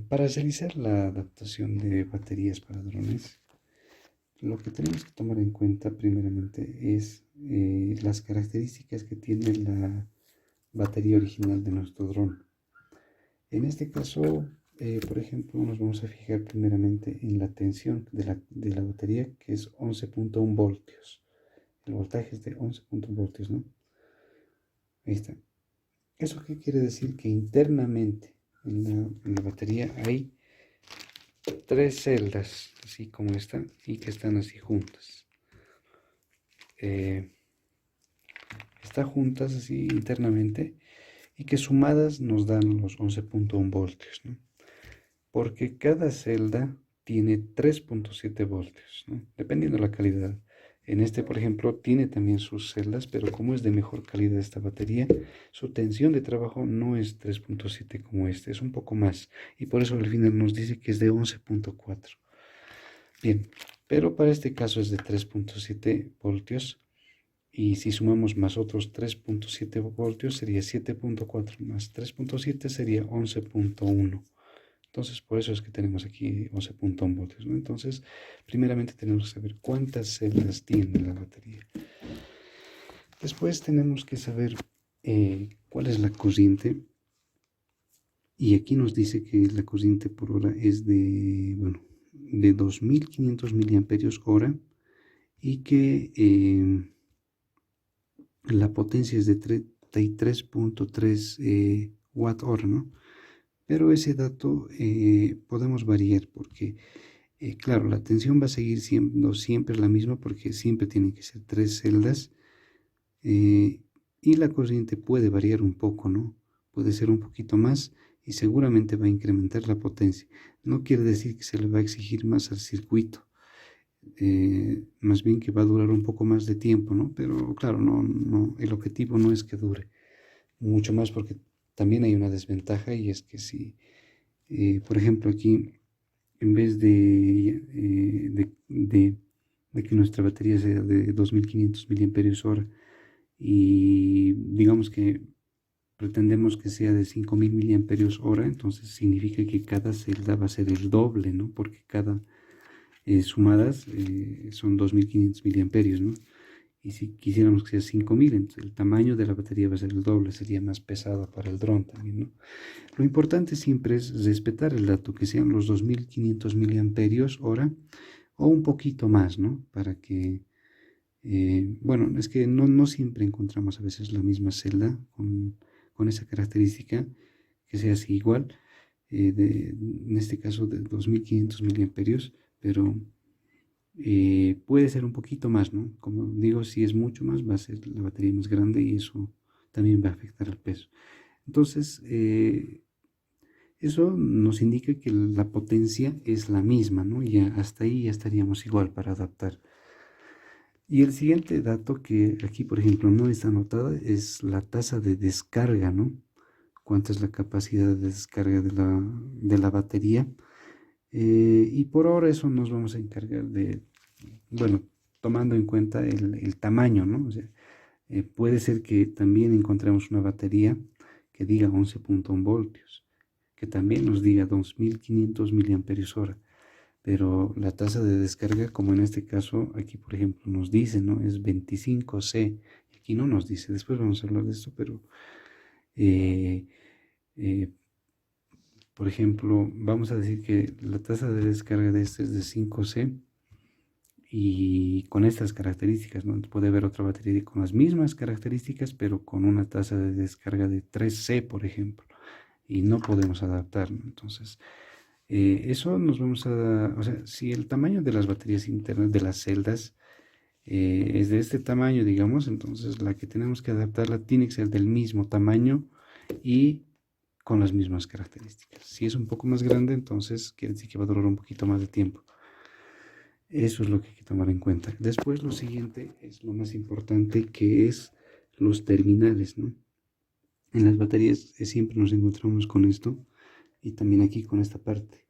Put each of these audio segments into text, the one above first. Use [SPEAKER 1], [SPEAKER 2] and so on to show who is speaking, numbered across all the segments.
[SPEAKER 1] Para realizar la adaptación de baterías para drones, lo que tenemos que tomar en cuenta primeramente es las características que tiene la batería original de nuestro dron. En este caso, por ejemplo, nos vamos a fijar primeramente en la tensión de la batería, que es 11.1 voltios. El voltaje es de 11.1 voltios, ¿no? Ahí está. ¿Eso qué quiere decir? Que internamente en la batería hay tres celdas, así como esta, y que están así juntas. Eh, Están juntas así internamente y que sumadas nos dan los 11.1 voltios, ¿no? Porque cada celda tiene 3.7 voltios, ¿no? Dependiendo de la calidad. En este, por ejemplo, tiene también sus celdas, pero como es de mejor calidad esta batería, su tensión de trabajo no es 3.7 como este, es un poco más. Y por eso al final nos dice que es de 11.4. Bien, pero para este caso es de 3.7 voltios. Y si sumamos más otros 3.7 voltios sería 7.4 más 3.7 sería 11.1. Entonces por eso es que tenemos aquí 11.1 voltios, ¿no? Entonces primeramente tenemos que saber cuántas celdas tiene la batería. Después tenemos que saber cuál es la corriente. Y aquí nos dice que la corriente por hora es de 2500 miliamperios hora y que la potencia es de 33.3 watt hora, ¿no? Pero ese dato podemos variar porque, claro, la tensión va a seguir siendo siempre la misma porque siempre tienen que ser tres celdas y la corriente puede variar un poco, ¿no? Puede ser un poquito más y seguramente va a incrementar la potencia. No quiere decir que se le va a exigir más al circuito. Más bien que va a durar un poco más de tiempo, ¿no? Pero claro, el objetivo no es que dure mucho más porque también hay una desventaja y es que si, por ejemplo, aquí en vez de que nuestra batería sea de 2500 miliamperios hora y digamos que pretendemos que sea de 5000 miliamperios hora, entonces significa que cada celda va a ser el doble, ¿no? Porque cada sumadas son 2500 miliamperios, ¿no? Y si quisiéramos que sea 5000, entonces el tamaño de la batería va a ser el doble, sería más pesada para el dron también, ¿no? Lo importante siempre es respetar el dato, que sean los 2500 miliamperios hora o un poquito más, ¿no? Para que, bueno, es que no siempre encontramos a veces la misma celda con esa característica, que sea así igual, en este caso de 2500 miliamperios, pero puede ser un poquito más, ¿no? Como digo, si es mucho más, va a ser la batería más grande y eso también va a afectar al peso. Entonces, eso nos indica que la potencia es la misma, ¿no? Ya hasta ahí ya estaríamos igual para adaptar. Y el siguiente dato que aquí, por ejemplo, no está anotada es la tasa de descarga, ¿no? Cuánta es la capacidad de descarga de la batería. Y por ahora eso nos vamos a encargar de, bueno, tomando en cuenta el tamaño, ¿no? O sea, puede ser que también encontremos una batería que diga 11.1 voltios, que también nos diga 2500 miliamperios hora, pero la tasa de descarga, como en este caso, aquí por ejemplo nos dice, ¿no? Es 25C, aquí no nos dice, después vamos a hablar de esto, pero eh, eh, por ejemplo, vamos a decir que la tasa de descarga de este es de 5C y con estas características, ¿no? Puede haber otra batería con las mismas características, pero con una tasa de descarga de 3C, por ejemplo, y no podemos adaptar, ¿no? Entonces, eso nos vamos a, o sea, si el tamaño de las baterías internas de las celdas es de este tamaño, digamos, entonces la que tenemos que adaptarla tiene que ser del mismo tamaño y con las mismas características. Si es un poco más grande, entonces quiere decir que va a durar un poquito más de tiempo. Eso es lo que hay que tomar en cuenta. Después lo siguiente es lo más importante, que es los terminales, ¿no? En las baterías siempre nos encontramos con esto y también aquí con esta parte.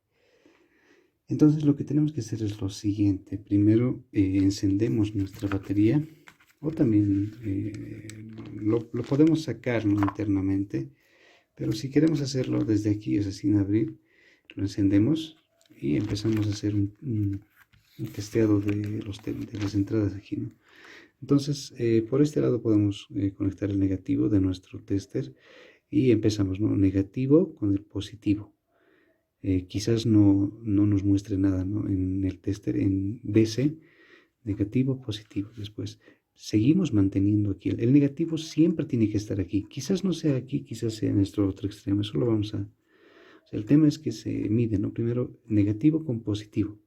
[SPEAKER 1] Entonces lo que tenemos que hacer es lo siguiente. Primero encendemos nuestra batería o también lo podemos sacar, ¿no? Internamente, pero si queremos hacerlo desde aquí, es sin abrir, Lo encendemos y empezamos a hacer un testeado de las entradas aquí, ¿no? Entonces, por este lado podemos conectar el negativo de nuestro tester y empezamos, ¿no? Negativo con el positivo. Quizás no nos muestre nada, ¿no? En el tester, en DC, negativo, positivo. Después, seguimos manteniendo aquí. El negativo siempre tiene que estar aquí. Quizás no sea aquí, quizás sea en nuestro otro extremo. Eso lo vamos a... O sea, el tema es que se mide, ¿no? Primero, negativo con positivo.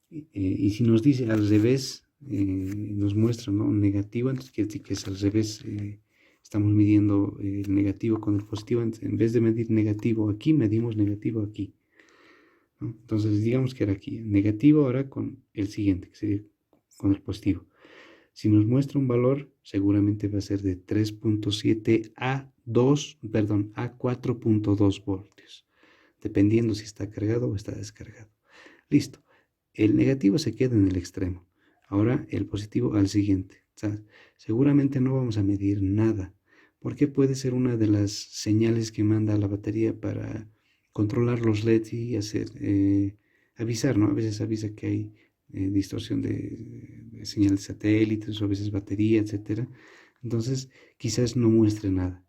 [SPEAKER 1] Y si nos dice al revés, nos muestra, ¿no? Negativo, entonces quiere decir que es al revés. Estamos midiendo el negativo con el positivo. En vez de medir negativo aquí, medimos negativo aquí, ¿no? Entonces, digamos que era aquí. Negativo ahora con el siguiente, que sería con el positivo. Si nos muestra un valor, seguramente va a ser de 3.7 a 4.2 voltios, dependiendo si está cargado o está descargado. Listo. El negativo se queda en el extremo. Ahora el positivo al siguiente. O sea, seguramente no vamos a medir nada, porque puede ser una de las señales que manda la batería para controlar los LEDs y hacer avisar, ¿no? A veces avisa que hay distorsión de señales satélites o a veces batería, etcétera. Entonces, quizás no muestre nada.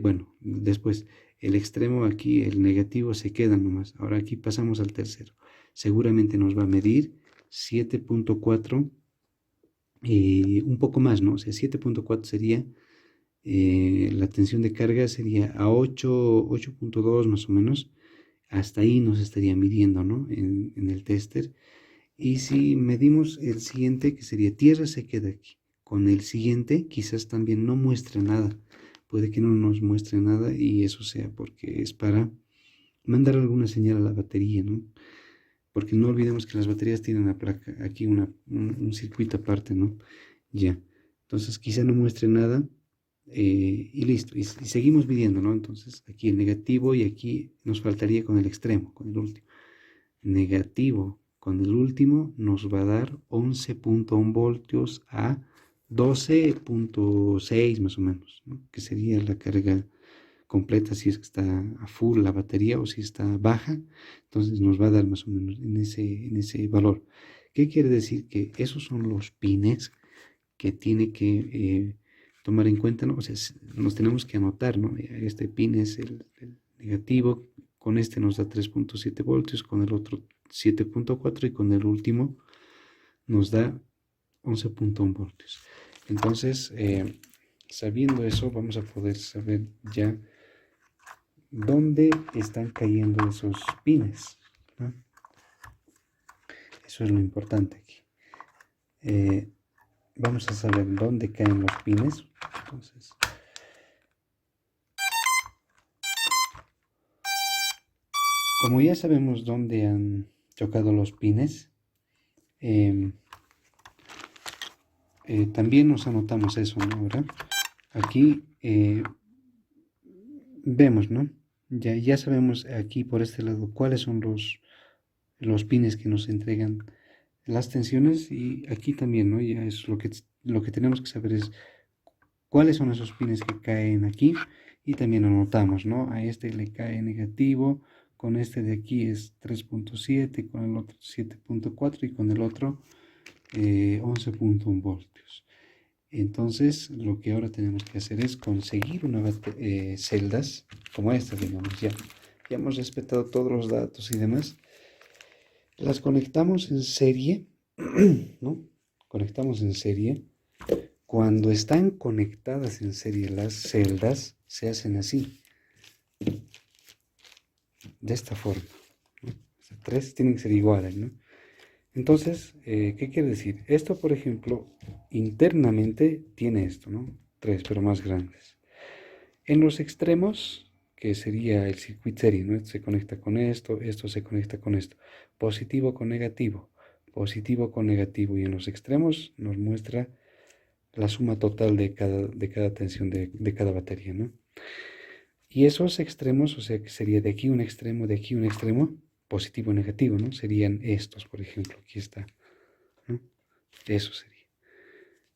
[SPEAKER 1] Bueno, después el extremo aquí, el negativo se queda nomás. Ahora aquí pasamos al tercero. Seguramente nos va a medir 7.4 y un poco más, ¿no? O sea, 7.4 sería la tensión de carga sería a 8.2 más o menos. Hasta ahí nos estaría midiendo, ¿no? En el tester. Y si medimos el siguiente, que sería tierra, se queda aquí. Con el siguiente, quizás también no muestre nada. Puede que no nos muestre nada y eso sea porque es para mandar alguna señal a la batería, ¿no? Porque no olvidemos que las baterías tienen la placa, aquí un circuito aparte, ¿no? Ya. Entonces quizá no muestre nada y listo. Y seguimos midiendo, ¿no? Entonces aquí el negativo y aquí nos faltaría con el extremo, con el último. Negativo con el último nos va a dar 11.1 voltios a 12.6 más o menos, ¿no? Que sería la carga completa si es que está a full la batería o si está baja, entonces nos va a dar más o menos en ese valor. ¿Qué quiere decir? Que esos son los pines que tiene que tomar en cuenta, ¿no? O sea, nos tenemos que anotar, ¿no? Este pin es el negativo, con este nos da 3.7 voltios, con el otro 7.4 y con el último nos da 11.1 voltios. Entonces, sabiendo eso, vamos a poder saber ya dónde están cayendo esos pines, ¿no? Eso es lo importante aquí. Vamos a saber dónde caen los pines. Entonces, como ya sabemos dónde han chocado los pines, también nos anotamos eso, ¿no? Ahora, aquí vemos, ¿no? Ya sabemos aquí por este lado cuáles son los pines que nos entregan las tensiones y aquí también, ¿no? Ya es lo que tenemos que saber es cuáles son esos pines que caen aquí y también anotamos, ¿no? A este le cae negativo, con este de aquí es 3.7, con el otro 7.4 y con el otro 11.1 voltios. Entonces, lo que ahora tenemos que hacer es conseguir celdas como estas, digamos, ya hemos respetado todos los datos y demás. Las conectamos en serie, ¿no? Conectamos en serie. Cuando están conectadas en serie las celdas, se hacen así, de esta forma, ¿no? O sea, tres tienen que ser iguales, ¿no? Entonces, ¿qué quiere decir? Esto, por ejemplo, internamente tiene esto, ¿no? Tres, pero más grandes. En los extremos, que sería el circuit serie, ¿no? Esto se conecta con esto, esto se conecta con esto. Positivo con negativo, positivo con negativo. Y en los extremos nos muestra la suma total de cada tensión de cada batería, ¿no? Y esos extremos, o sea, que sería de aquí un extremo, de aquí un extremo, positivo y negativo, ¿no? Serían estos, por ejemplo, aquí está, ¿no? Eso sería.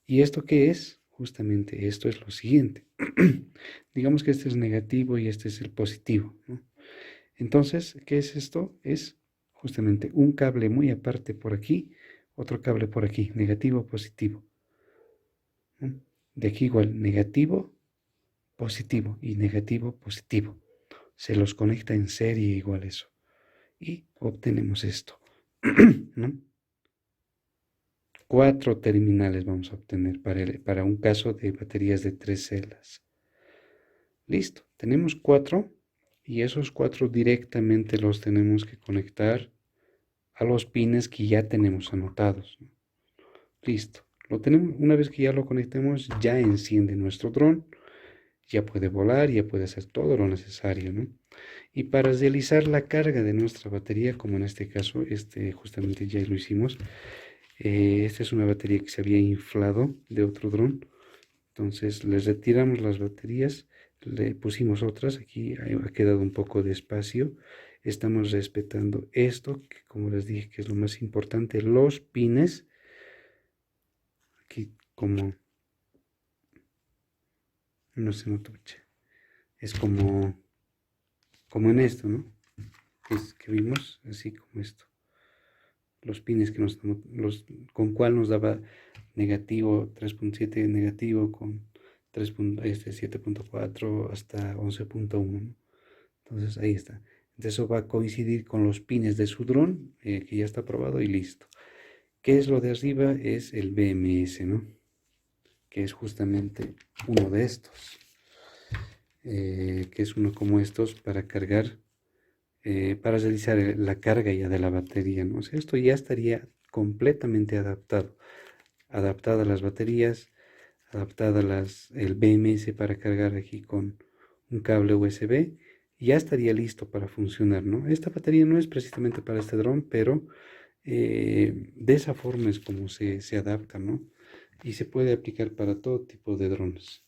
[SPEAKER 1] ¿Y esto qué es? Justamente esto es lo siguiente. Digamos que este es negativo y este es el positivo, ¿no? Entonces, ¿qué es esto? Es justamente un cable muy aparte por aquí, otro cable por aquí, negativo, positivo. ¿No? De aquí igual, negativo, positivo y negativo, positivo. Se los conecta en serie igual eso. Y obtenemos esto. ¿No? 4 terminales vamos a obtener para un caso de baterías de 3 celdas. Listo, tenemos 4 y esos 4 directamente los tenemos que conectar a los pines que ya tenemos anotados. Listo, lo tenemos. Una vez que ya lo conectemos, ya enciende nuestro dron, ya puede volar, ya puede hacer todo lo necesario, ¿no? Y para realizar la carga de nuestra batería, como en este caso, justamente ya lo hicimos. Esta es una batería que se había inflado de otro dron. Entonces les retiramos las baterías, le pusimos otras. Aquí ha quedado un poco de espacio. Estamos respetando esto, que como les dije que es lo más importante, los pines. Aquí como, no se nota, es como en esto, ¿no? Es que vimos, así como esto. Los pines que con cuál nos daba negativo 3.7 negativo con 7.4 hasta 11.1, ¿no? Entonces ahí está. Entonces eso va a coincidir con los pines de su dron, que ya está probado y listo. ¿Qué es lo de arriba? Es el BMS, ¿no? Que es justamente uno de estos. Que es uno como estos para cargar, para realizar la carga ya de la batería, ¿no? O sea, esto ya estaría completamente adaptado. Adaptadas las baterías, adaptadas el BMS para cargar aquí con un cable USB, y ya estaría listo para funcionar, ¿no? Esta batería no es precisamente para este dron, pero de esa forma es como se adapta, ¿no? Y se puede aplicar para todo tipo de drones.